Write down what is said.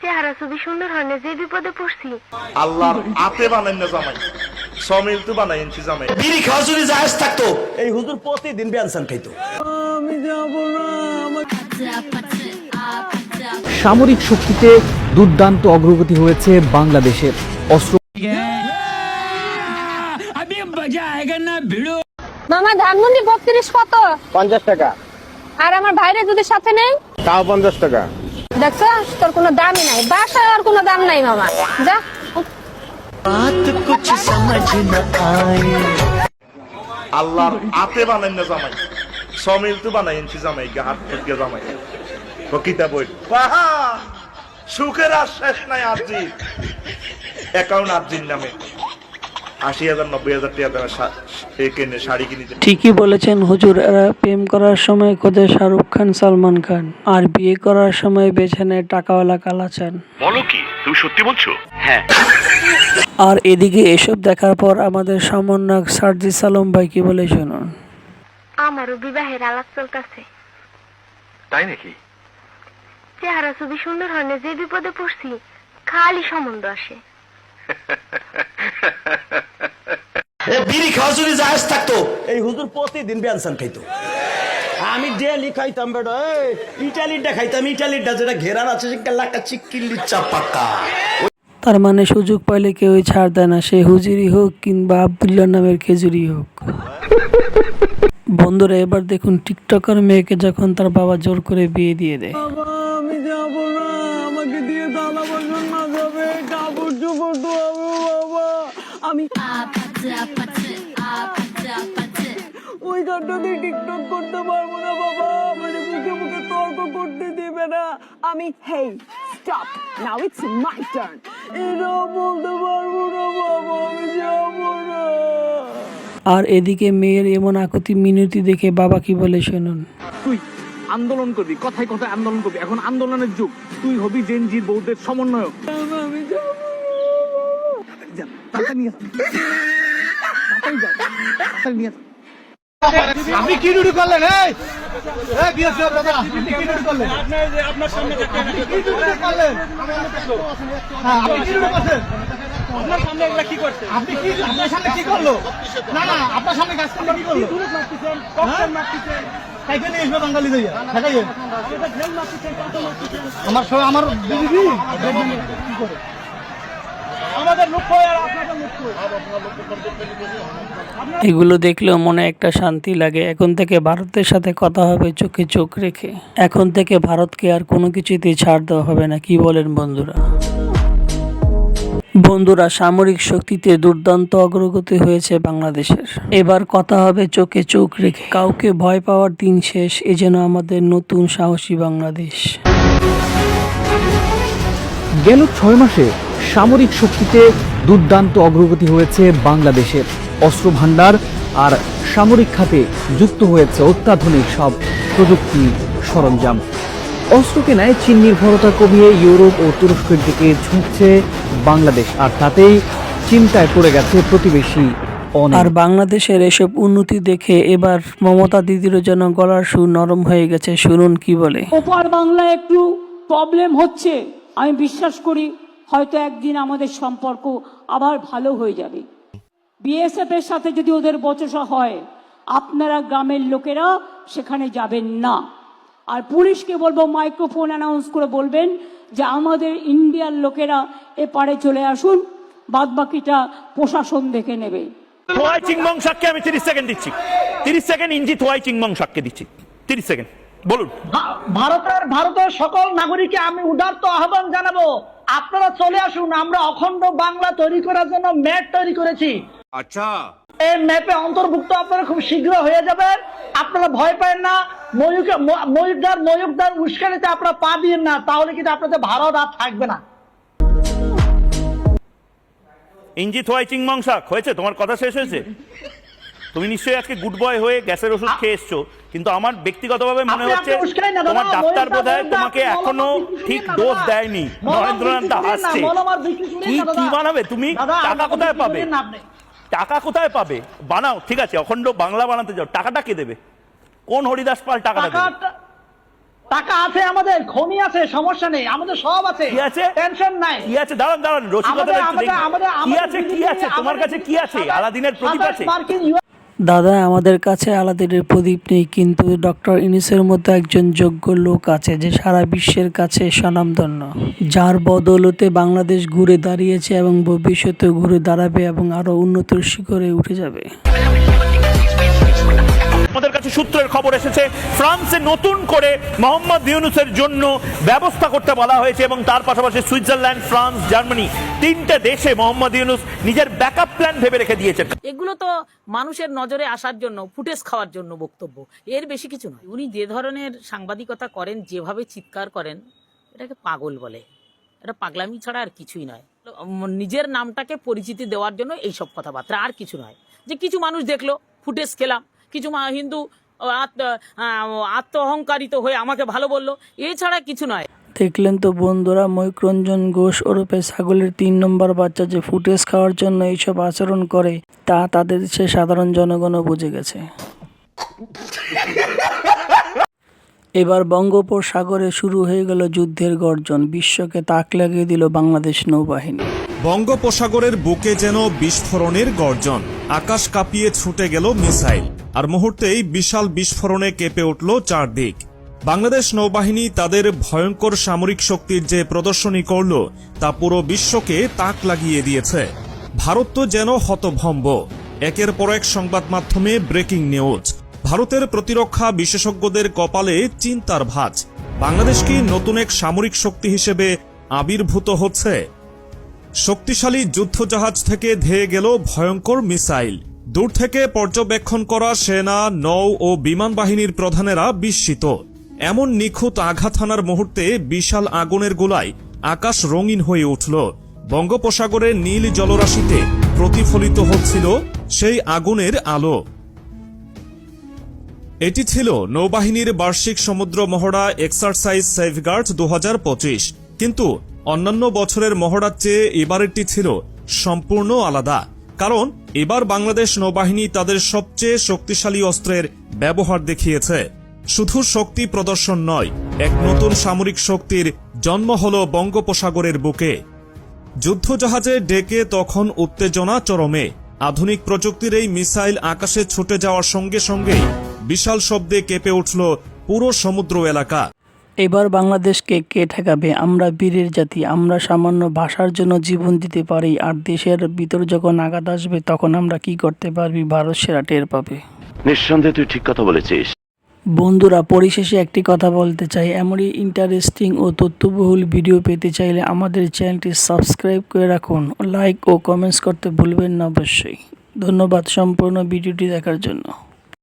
চেহারা ছবি সুন্দর হনে যে বিপদে পড়ছি। আল্লাহর আতে বানাই না জামাই, সমিল তো বানাই এনছি জামাই। বিড়ি খাওয়া যদি জায়েজ থাকতো এই হুজুর প্রতিদিন বেনসান খাইতো। আমি যাব না। সামরিক শক্তিতে দুর্দান্ত অগ্রগতি হয়েছে বাংলাদেশের। অস্ত্র মামা ধানমন্ডি 32 কত? 50 টাকা। আর আমার ভাইরা যদি সাথে নেই তাও 50 টাকা। দেখছো তোর কোনো দামই নাই, বাসায় আর কোনো দাম নাই মামা, যা। আল্লাহর আতে বানাই না জামাই, সমিল তো বানাই এনছি জামাই, হাত থেকে জামাই। কিতা বই বাহা সুখের আর শেষ নাই। আরজি অ্যাকাউন্ট আরজির নামে 80,000 90,000 টাকা দামে শাড়ি কিনেছে। ঠিকই বলেছেন হুজুর, এরা প্রেম করার সময় খোঁজে শাহরুখ খান, সালমান খান, আর বিয়ে করার সময় বেছে নেয় টাকাওয়ালা কালাচান। বলো কি, তুমি সত্যি বলছো? হ্যাঁ। আর এদিকে এসব দেখার পর আমাদের সমন্বয়ক সার্জিস আলম ভাই কি বলে শুনুন। আমারও বিবাহের আলাপ চলতেছে। তাই নাকি? চেহারা ছবি সুন্দর হনে যে বিপদে পড়ছি খালি সম্বন্ধ আসে। বিড়ি খাওয়া যদি জায়েজ থাকতো এই হুজুর প্রতিদিন বেনসান খাইতো। আমি ডেলি খাইতাম বেটা, ইটালিটা খাইতাম, ইটালিটা যেটা ঘেরান আছে সেটা চিক্কিল্লি চাপাকা। তার মানে সুযোগ পাইলে কেউই ছাড় দেয় না, সে হুজুরি হোক কিংবা আব্দুল্লাহ নামের খেজুরি হোক। বন্ধুরা এবার দেখুন টিকটকার মেয়েকে যখন তার বাবা জোর করে বিয়ে দিয়ে দেয়। আমি যাব না, আমাকে দিয়ে দানা বাসন মাজাবে, কাপড় চোপড় ধোয়াবে বাবা। আমি ওই গানটা দিয়ে টিকটক করতে পারবো না বাবা, মানে মুখে মুখে তর্ক করতে দিবে না। আমি hey stop now, it's my turn, এটা বলতে পারবো না বাবা, আমি যাবো না। আর এদিকে মেয়ের এমন আকুতি মিনতি দেখে বাবা কি বলে শুনুন। তুই আন্দোলন করবি, কথায় কথায় আন্দোলন করবি, এখন আন্দোলনের যুগ, তুই হবি জেনজির বউদের সমন্বয়ক। আমি যাবো যা, তাড়াতাড়ি নিয়ে আস। তাড়াতাড়ি যাও, তাড়াতাড়ি নিয়ে আস। আপনি কি ডিউটি করলেন? এই বিএসএফ দাদা, আপনি কি ডিউটি করলেন? আপনার সামনে আপনি কি ডিউটি করলেন? হ্যাঁ, আপনি কি ডিউটি করছেন? আপনার সামনে এগুলা কি করছেন? আপনি কি আপনার সামনে কি করলো? না না, আপনার সামনে কাজ করলো কি করলো? দূরে মারতেছেন, ককটেল মারতেছেন। কাইকে নিয়ে এসবে বাঙালি যাইয়া দেখাইয়েন। এটা জেল মারতেছেন, কত মারতেছেন। আমার বিবি কি করে? আমাদের লোক হয় আর আপনাদের লোক হয়। এগুলো দেখলেও মনে একটা শান্তি লাগে। এখন থেকে ভারতের সাথে কথা হবে চোখে চোখ রেখে। এখন থেকে ভারতকে আর কোনো কিছুতেই ছাড় দেওয়া হবে না, কি বলেন বন্ধুরা? বন্ধুরা সামরিক শক্তিতে দুর্দান্ত অগ্রগতি হয়েছে বাংলাদেশের। এবার কথা হবে চোখে চোখ রেখে। কাউকে ভয় পাওয়ার দিন শেষ, এ যেন আমাদের নতুন সাহসী বাংলাদেশ। গেল 6 মাসে সামরিক শক্তিতে দুর্দান্ত অগ্রগতি হয়েছে বাংলাদেশের। অস্ত্র ভান্ডার আর সামরিক খাতে যুক্ত হয়েছে অত্যাধুনিক সব প্রযুক্তি সরঞ্জাম। অস্ত্র কেনায় চীন নির্ভরতা কমিয়ে ইউরোপ ও তুরস্কের দিকে ঝুঁকছে বাংলাদেশ, আর তাতেই চিন্তায় পড়ে গেছে প্রতিবেশী। আর বাংলাদেশের এসব উন্নতি দেখে এবার মমতা দিদিরও যেন গলার সুর নরম হয়ে গেছে। শুনুন কি বলে। ওপার বাংলায় একটু প্রবলেম হচ্ছে, আমি বিশ্বাস করি হয়তো একদিন আমাদের সম্পর্ক আবার ভালো হয়ে যাবে। বিএসএফ এর সাথে যদি ওদের বচসা হয়, আপনারা গ্রামের লোকেরা সেখানে যাবেন না। আর পুলিশকে বলবো মাইক্রোফোন অ্যানাউন্স করে বলবেন যে আমাদের ইন্ডিয়ার লোকেরা এপারে চলে আসুন, বাদ বাকিটা প্রশাসন দেখে নেবে। থোয়াই চিংমং শাককে আমি 30 সেকেন্ড দিচ্ছি। 30 সেকেন্ড ইঞ্জি থোয়াই চিংমং শাককে দিচ্ছি। 30 সেকেন্ড বলুন। ভারতের সকল নাগরিককে আমি উদারত আহ্বান জানাবো, আপনারা চলে আসুন। আমরা অখণ্ড বাংলা তৈরি করার জন্য ম্যাপ তৈরি করেছি। আচ্ছা, এই ম্যাপে অন্তর্ভুক্ত আপনারা খুব শীঘ্র হয়ে যাবেন। আপনারা ভয় পাবেন না, ময়ূকদার উস্কানিতে আপনারা পা দিন না, তাহলে কিন্তু আপনাদের ভারত আর থাকবে না। ইঞ্জি থোয়াই চিংমং শাক হয়েছে, তোমার কথা শেষ হয়েছে। তুমি নিশ্চয়ই আজকে গুড বয় হয়ে গ্যাসের ওষুধ খেয়ে এসছো, কিন্তু আমার ব্যক্তিগতভাবে মনে হচ্ছে তোমার ডাক্তার বোধহয় তোমাকে এখনো ঠিক ডোজ দেয়নি। নরেন্দ্রনাথ দা আসছে, কি বানাবে তুমি? টাকা কোথায় পাবে? টাকা কোথায় পাবে? বানাও, ঠিক আছে, অখণ্ড বাংলা বানাতে যাও, টাকাটা কে দেবে? কোন হরিদাস পাল টাকাটা দেবে? টাকা আছে, আমাদের খনি আছে, সমস্যা নেই, আমাদের সব আছে, কি আছে? টেনশন নাই। কি আছে? দাঁড়ান দাঁড়ান, রসিকতা একটু দেখি। কি আছে? কি আছে তোমার কাছে? কি আছে? আলাদিনের প্রদীপ আছে? দাদা, আমাদের কাছে আলাদিনের প্রদীপ নেই, কিন্তু ডক্টর ইউনূসের মতো একজন যোগ্য লোক আছে যে সারা বিশ্বের কাছে স্বনামধন্য, যার বদৌলতে বাংলাদেশ ঘুরে দাঁড়িয়েছে এবং ভবিষ্যতে ঘুরে দাঁড়াবে এবং আরো উন্নত শিখরে উঠে যাবে। আমাদের কাছে সূত্রের খবর এসেছে, ফ্রান্সে নতুন করে মোহাম্মদ ইউনূসের জন্য ব্যবস্থা করতে বলা হয়েছে এবং তার পাশাপাশি সুইজারল্যান্ড, ফ্রান্স, জার্মানি, 3টে দেশে মোহাম্মদ ইউনূস নিজের ব্যাকআপ প্ল্যান ভেবে রেখে দিয়েছেন। এগুলো তো মানুষের নজরে আসার জন্য, ফুটেজ খাওয়ার জন্য বক্তব্য, এর বেশি কিছু নয়। উনি যে ধরনের সাংবাদিকতা করেন, যেভাবে চিৎকার করেন, এটাকে পাগল বলে। এটা পাগলামি ছাড়া আর কিছুই নয়। নিজের নামটাকে পরিচিতি দেওয়ার জন্য এইসব কথাবার্তা, আর কিছু নয়। যে কিছু মানুষ দেখলো, ফুটেজ খেলাম, কিছু হিন্দু আত্ম অহংকারিত হয়ে আমাকে ভালো বললো, এছাড়া কিছু নয়। দেখলেন তো বন্ধুরা, ময়ূররঞ্জন ঘোষ ওরফে ছাগলের 3 নম্বর বাচ্চা যে ফুটেজ খাওয়ার জন্য এইসব আচরণ করে, তা তাদের সে সাধারণ জনগণও বুঝে গেছে। এবার বঙ্গোপসাগরে শুরু হয়ে গেল যুদ্ধের গর্জন, বিশ্বকে তাক লাগিয়ে দিল বাংলাদেশ নৌবাহিনী। বঙ্গোপসাগরের বুকে যেন বিস্ফোরণের গর্জন, আকাশ কাঁপিয়ে ছুটে গেল মিসাইল, আর মুহূর্তেই বিশাল বিস্ফোরণে কেঁপে উঠল চারদিক। বাংলাদেশ নৌবাহিনী তাদের ভয়ঙ্কর সামরিক শক্তির যে প্রদর্শনী করল, তা পুরো বিশ্বকে তাক লাগিয়ে দিয়েছে। ভারত তো যেন হতভম্ব। একের পর এক সংবাদ মাধ্যমে ব্রেকিং নিউজ। ভারতের প্রতিরক্ষা বিশেষজ্ঞদের কপালে চিন্তার ভাঁজ। বাংলাদেশ কি নতুন এক সামরিক শক্তি হিসেবে আবির্ভূত হচ্ছে? শক্তিশালী যুদ্ধজাহাজ থেকে ধেয়ে গেল ভয়ঙ্কর মিসাইল। দূর থেকে পর্যবেক্ষণ করা সেনা, নৌ ও বিমান বাহিনীর প্রধানেরা বিস্মিত। এমন নিখুঁত আঘাত হানার মুহূর্তে বিশাল আগুনের গোলায় আকাশ রঙিন হয়ে উঠল। বঙ্গোপসাগরের নীল জলরাশিতে প্রতিফলিত হচ্ছিল সেই আগুনের আলো। এটি ছিল নৌবাহিনীর বার্ষিক সমুদ্র মহড়া এক্সারসাইজ সেফগার্ড 2025। কিন্তু অন্যান্য বছরের মহড়ার চেয়ে এবারেরটি ছিল সম্পূর্ণ আলাদা। কারণ এবার বাংলাদেশ নৌবাহিনী তাদের সবচেয়ে শক্তিশালী অস্ত্রের ব্যবহার দেখিয়েছে। শুধু শক্তি প্রদর্শন নয়, এক নতুন সামরিক শক্তির জন্ম হল বঙ্গোপসাগরের বুকে। যুদ্ধজাহাজে ডেকে তখন উত্তেজনা চরমে। আধুনিক প্রযুক্তির এই মিসাইল আকাশে ছুটে যাওয়ার সঙ্গে সঙ্গেই বিশাল শব্দে কেঁপে উঠল পুরো সমুদ্র এলাকা। এবার বাংলাদেশকে কে ঠেকাবে? আমরা বীরের জাতি, আমরা সামান্য ভাষার জন্য জীবন দিতে পারি, আর দেশের ভিতর যখন আঘাত আসবে তখন আমরা কি করতে পারবি ভারত সেরা টের পাবে। নিঃসন্দেহে তুই ঠিক কথা বলেছিস। বন্ধুরা, পরিশেষে একটি কথা বলতে চাই, এমনই ইন্টারেস্টিং ও তথ্যবহুল ভিডিও পেতে চাইলে আমাদের চ্যানেলটি সাবস্ক্রাইব করে রাখুন, লাইক ও কমেন্টস করতে ভুলবেন না অবশ্যই। ধন্যবাদ সম্পূর্ণ ভিডিওটি দেখার জন্য।